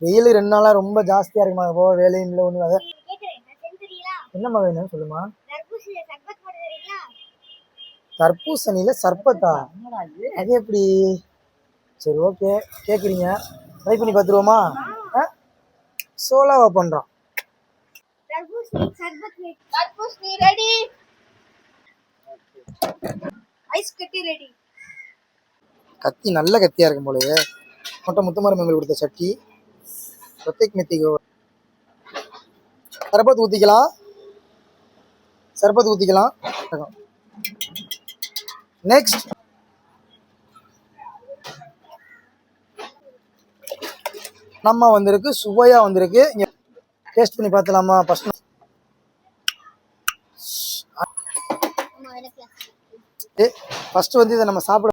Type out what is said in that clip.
வெயில் 2 நாளா ரொம்ப ஜாஸ்தியா இருக்குமா, போக வேலையும் இல்லை ஒண்ணு. அதை என்னம்மா வேணும் சொல்லுமா. தர்பூசணியில சர்பத்தா? அது எப்படி? சரி ஓகே, கேக்குறீங்க, ட்ரை பண்ணி பார்த்துருவோமா? சோலாவா பண்றோம். கத்தி நல்ல கத்தியா இருக்கும் போலயே. மட்டும் முத்துமாரி மங்கள் கொடுத்த சட்டி. பிரத்யேக் மெத்திக்கு சர்பத் ஊத்திக்கலாம். நெக்ஸ்ட் நம்ம வந்திருக்கு, சுவையா வந்திருக்கு. இங்க டேஸ்ட் பண்ணி பார்த்தலாமா? ஃபர்ஸ்ட் வந்து இதை நம்ம சாப்பிட